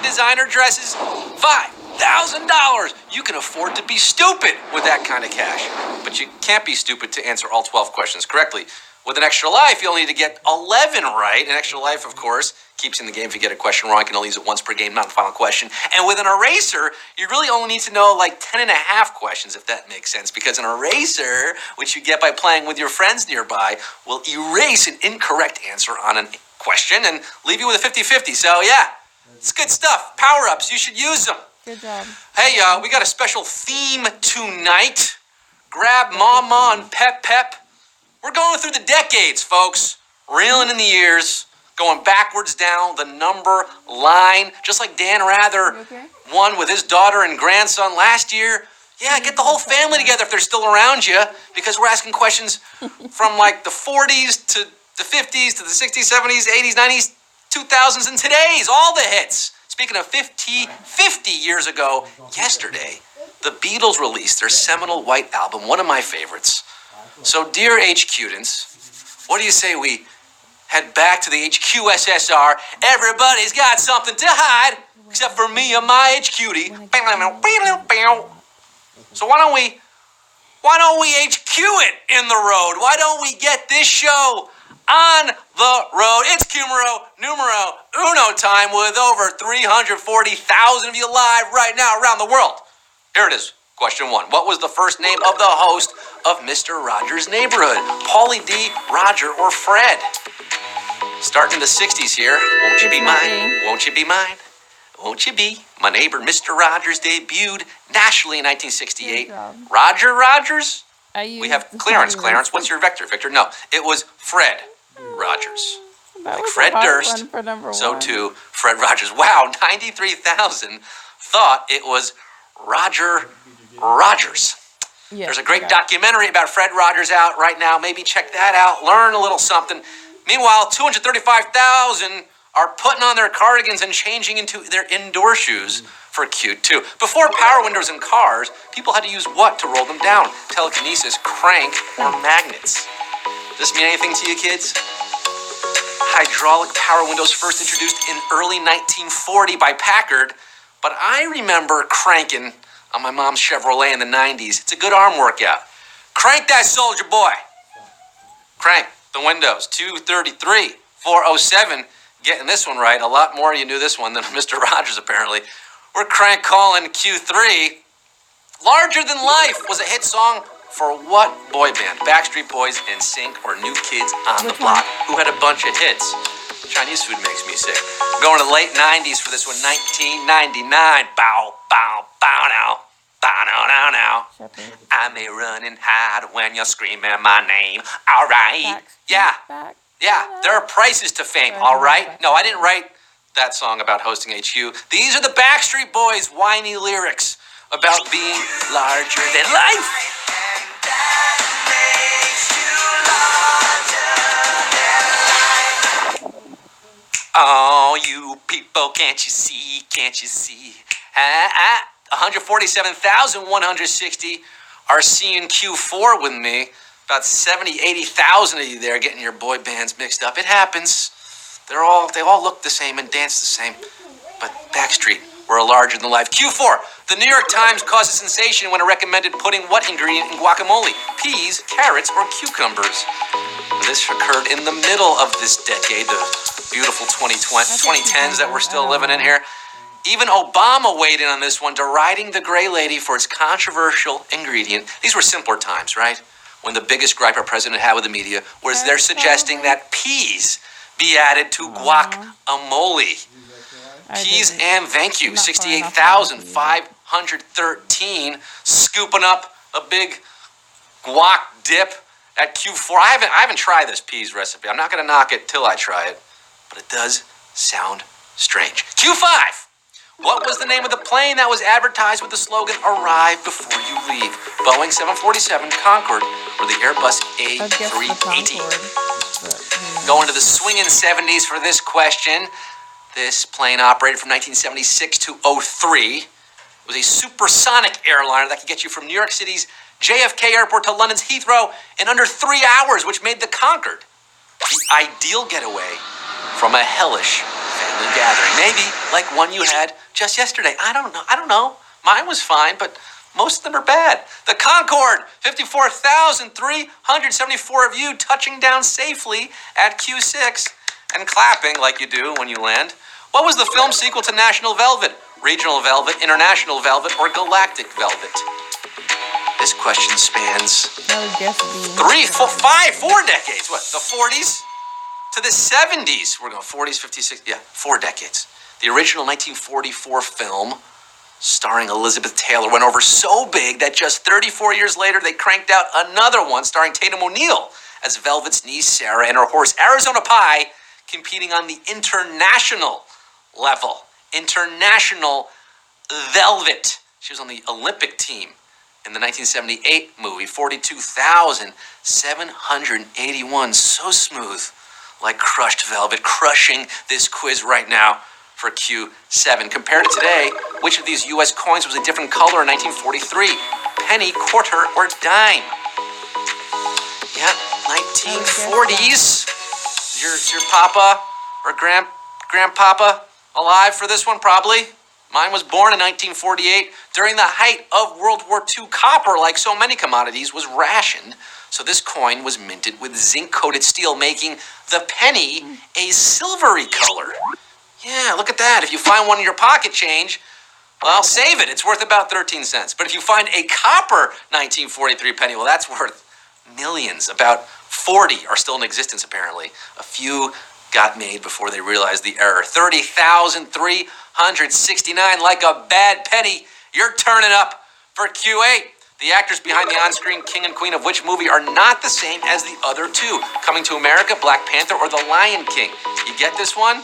designer dresses? $5,000. You can afford to be stupid with that kind of cash. But you can't be stupid to answer all 12 questions correctly. With an extra life, you'll need to get 11 right. An extra life, of course, keeps you in the game. If you get a question wrong, you can only use it once per game, not the final question. And with an eraser, you really only need to know like 10 and a half questions, if that makes sense. Because an eraser, which you get by playing with your friends nearby, will erase an incorrect answer on a question and leave you with a 50-50. So, yeah, it's good stuff. Power-ups, you should use them. Good job. Hey, we got a special theme tonight. Grab Mama and Pep Pep. We're going through the decades, folks. Reeling in the years, going backwards down the number line, just like Dan Rather won with his daughter and grandson last year. Yeah, get the whole family together if they're still around you, because we're asking questions from like the 40s to the 50s to the 60s, 70s, 80s, 90s, 2000s, and today's, all the hits. Speaking of 50 years ago, yesterday, the Beatles released their seminal White Album, one of my favorites. So, dear HQ-dents, what do you say we head back to the HQSSR? Everybody's got something to hide, except for me and my HQ-ty. So why don't we HQ it in the road? Why don't we get this show on the road? It's numero uno time with over 340,000 of you live right now around the world. Here it is. Question 1. What was the first name of the host of Mr. Rogers' Neighborhood? Paulie D, Roger, or Fred? Starting in the 60s here. Won't you be mine? Won't you be mine? Won't you be? My neighbor, Mr. Rogers, debuted nationally in 1968. Roger Rogers? We have Clarence. Clarence, what's your vector? Victor? No, it was Fred Rogers. Like Fred Durst, so too Fred Rogers. Wow, 93,000 thought it was Roger Rogers. Yes, there's a great documentary about Fred Rogers out right now. Maybe check that out. Learn a little something. Meanwhile, 235,000 are putting on their cardigans and changing into their indoor shoes for Q2. Before power windows in cars, people had to use what to roll them down? Telekinesis, crank, or magnets. Does this mean anything to you kids? Hydraulic power windows first introduced in early 1940 by Packard, but I remember cranking on my mom's Chevrolet in the 90s. It's a good arm workout. Crank that soldier boy. Crank the windows. 233, 407. Getting this one right. A lot more of you knew this one than Mr. Rogers, apparently. We're crank calling Q3. Larger Than Life was a hit song for what boy band? Backstreet Boys, NSYNC, or New Kids on the Block, who had a bunch of hits. Chinese food makes me sick. Going to the late 90s for this one, 1999. Bow, bow, bow now. Bow, now, now, now. I may run and hide when you're screaming my name. All right. Yeah. Yeah. There are prices to fame. All right. No, I didn't write that song about hosting HQ. These are the Backstreet Boys' whiny lyrics about being larger than life. Oh, you people, can't you see, can't you see? 147,160 are seeing Q4 with me. About 70, 80,000 of you there getting your boy bands mixed up. It happens. They all look the same and dance the same. But Backstreet were a larger than life. Q4, the New York Times caused a sensation when it recommended putting what ingredient in guacamole? Peas, carrots, or cucumbers? This occurred in the middle of this decade, the beautiful 2010s that we're still living in here. Even Obama weighed in on this one, deriding the Gray Lady for its controversial ingredient. These were simpler times, right? When the biggest gripe our president had with the media was they're suggesting that peas be added to guacamole. Peas and thank you, 68,513, scooping up a big guac dip at Q4. I haven't tried this peas recipe. I'm not going to knock it till I try it, but it does sound strange. Q5. What was the name of the plane that was advertised with the slogan, "Arrive before you leave"? Boeing 747, Concorde, or the Airbus A380? Going to the swinging 70s for this question. This plane operated from 1976 to 03. It was a supersonic airliner that could get you from New York City's JFK Airport to London's Heathrow in under 3 hours, which made the Concorde the ideal getaway from a hellish family family gathering. Maybe like one you had just yesterday. I don't know. Mine was fine, but most of them are bad. The Concorde, 54,374 of you touching down safely at Q6 and clapping like you do when you land. What was the film sequel to National Velvet? Regional Velvet, International Velvet, or Galactic Velvet? This question spans 4 decades. What, the 40s to the 70s? We're going 40s, 50s, 60s. Yeah, 4 decades. The original 1944 film starring Elizabeth Taylor went over so big that just 34 years later, they cranked out another one starring Tatum O'Neal as Velvet's niece Sarah and her horse Arizona Pie, competing on the international level. International Velvet. She was on the Olympic team in the 1978 movie, 42,781. So smooth, like crushed velvet, crushing this quiz right now for Q7. Compared to today, which of these U.S. coins was a different color in 1943? Penny, quarter, or dime? Yeah, 1940s. Your papa or grandpapa alive for this one? Probably. Mine was born in 1948. During the height of World War II, copper, like so many commodities, was rationed. So this coin was minted with zinc-coated steel, making the penny a silvery color. Yeah, look at that. If you find one in your pocket change, well, save it. It's worth about 13 cents. But if you find a copper 1943 penny, well, that's worth millions. About 40 are still in existence, apparently. A few got made before they realized the error. 30,369, like a bad penny. You're turning up for Q8. The actors behind the on-screen king and queen of which movie are not the same as the other two? Coming to America, Black Panther, or The Lion King? You get this one?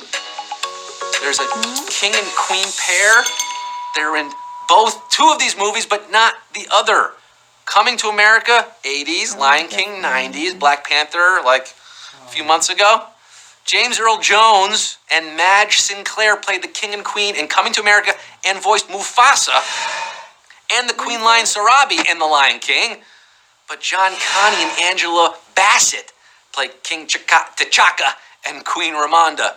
There's a king and queen pair. They're in two of these movies, but not the other. Coming to America, 80s, Lion King, 90s, Black Panther, like a few months ago. James Earl Jones and Madge Sinclair played the king and queen in Coming to America and voiced Mufasa and the Queen Lion Sarabi in The Lion King. But John Connie and Angela Bassett played King T'Chaka and Queen Ramonda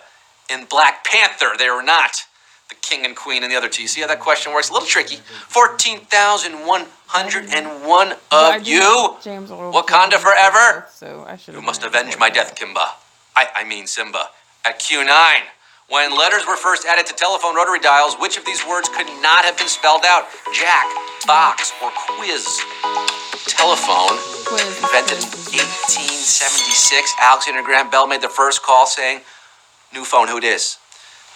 in Black Panther. They were not the king and queen in the other two. You see how that question works? A little tricky. 14,101 of you. Wakanda forever. You must avenge my death, Kimba. I mean Simba. At Q9, when letters were first added to telephone rotary dials, which of these words could not have been spelled out? Jack, box, or quiz? Telephone, invented in 1876. Alexander Graham Bell made the first call saying, "New phone, who it is?"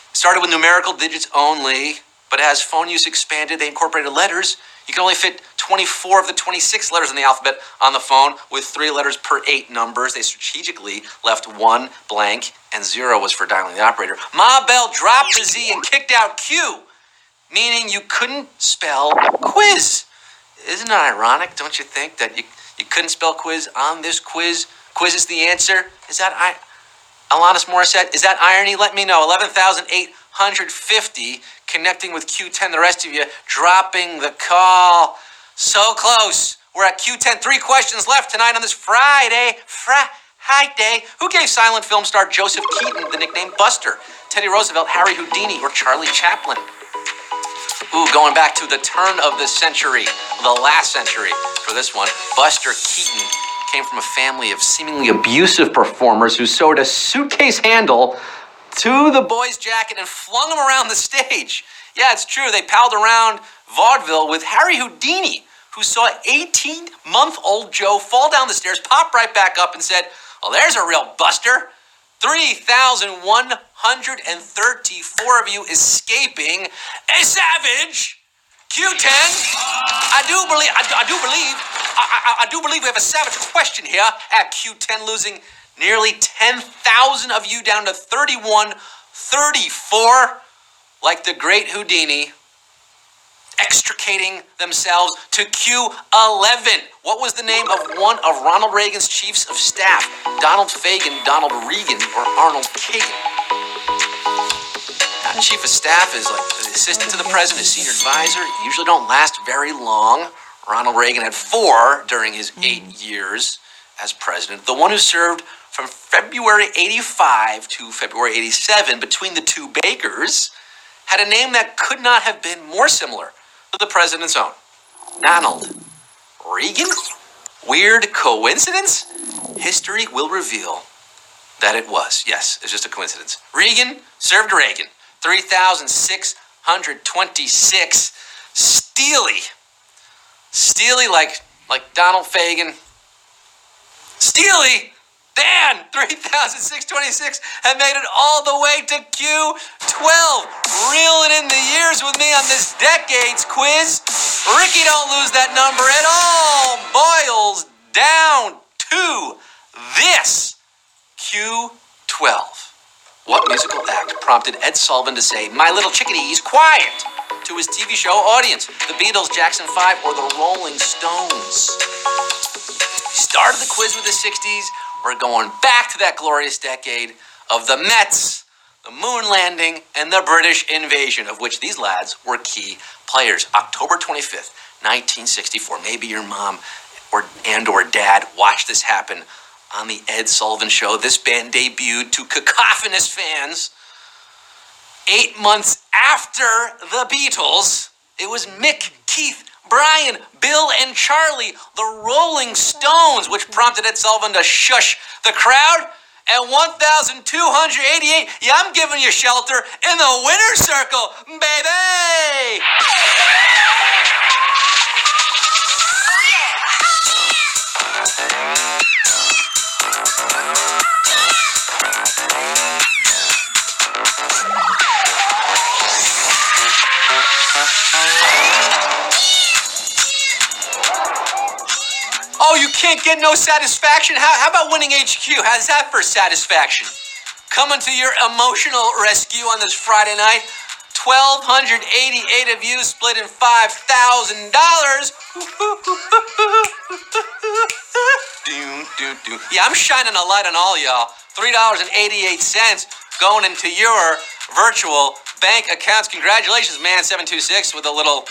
It started with numerical digits only, but as phone use expanded, they incorporated letters. You can only fit 24 of the 26 letters in the alphabet on the phone with 3 letters per 8 numbers. They strategically left 1 blank and 0 was for dialing the operator. Ma Bell dropped the Z and kicked out Q, meaning you couldn't spell quiz. Isn't it ironic, don't you think, that you couldn't spell quiz on this quiz? Quiz is the answer. Is that Alanis Morissette? Is that irony? Let me know. 11,850 connecting with Q10. The rest of you dropping the call. So close. We're at Q10. 3 questions left tonight on this Friday. Who gave silent film star Joseph Keaton the nickname Buster? Teddy Roosevelt, Harry Houdini, or Charlie Chaplin? Ooh, going back to the turn of the century, the last century for this one. Buster Keaton came from a family of seemingly abusive performers who sewed a suitcase handle to the boy's jacket and flung him around the stage. Yeah, it's true. They palled around vaudeville with Harry Houdini, who saw 18-month-old Joe fall down the stairs, pop right back up, and said, "Well, there's a real Buster." 3,134 of you escaping a savage Q10. I do believe we have a savage question here at Q10, losing nearly 10,000 of you down to 31,34, like the great Houdini, extricating themselves to Q11. What was the name of one of Ronald Reagan's chiefs of staff? Donald Fagen, Donald Regan, or Arnold Kagan? Now, chief of staff is like the assistant to the president, a senior advisor. Usually don't last very long. Ronald Reagan had 4 during his 8 years as president, the one who served from February 85 to February 87 between the two Bakers, had a name that could not have been more similar to the president's own. Ronald Reagan? Weird coincidence? History will reveal that it was. Yes, it's just a coincidence. Reagan served Reagan. 3,626. Steely like Donald Fagen. Steely! Dan, 3,626, had made it all the way to Q12. Reeling in the years with me on this decades quiz. Ricky, don't lose that number at all. Boils down to this. Q12. What musical act prompted Ed Sullivan to say, "My little chickadees, quiet," to his TV show audience? The Beatles, Jackson 5, or the Rolling Stones? We started the quiz with the 60s. We're going back to that glorious decade of the Mets, the moon landing, and the British invasion, of which these lads were key players. October 25th, 1964. Maybe your mom or dad watched this happen on the Ed Sullivan Show. This band debuted to cacophonous fans 8 months after the Beatles. It was Mick, Keith, Brian, Bill, and Charlie, the Rolling Stones, which prompted Ed Sullivan to shush the crowd. At 1,288, yeah, I'm giving you shelter in the winner's circle, baby! Oh, you can't get no satisfaction? How about winning HQ? How's that for satisfaction? Coming to your emotional rescue on this Friday night. 1,288 of you split in $5,000. Yeah, I'm shining a light on all y'all. $3.88 going into your virtual bank accounts. Congratulations, man. 726 with a little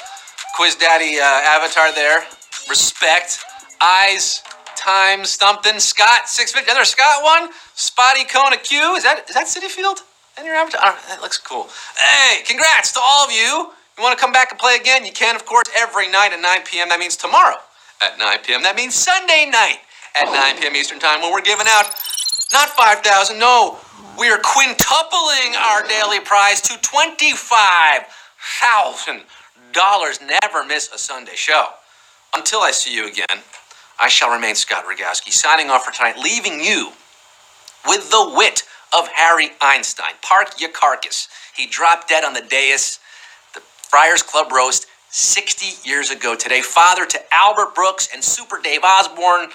Quiz Daddy avatar there. Respect. Eyes times something. Scott 650. Another Scott one. Spotty Kona Q. Is that City Field? And your avatar. That looks cool. Hey, congrats to all of you. You want to come back and play again? You can, of course, every night at 9 p.m. That means tomorrow at 9 p.m. That means Sunday night at 9 p.m. Eastern Time, when we're giving out not 5,000. No, we are quintupling our daily prize to $25,000. Never miss a Sunday show. Until I see you again, I shall remain Scott Rogowski, signing off for tonight, leaving you with the wit of Harry Einstein. Park your carcass. He dropped dead on the dais, the Friars Club roast, 60 years ago today. Father to Albert Brooks and Super Dave Osborne.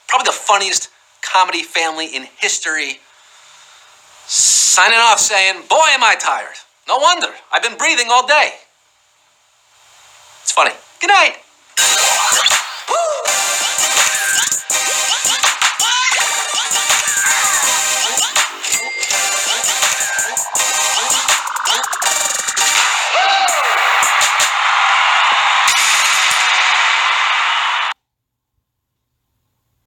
Probably the funniest comedy family in history. Signing off saying, boy, am I tired. No wonder. I've been breathing all day. It's funny. Good night.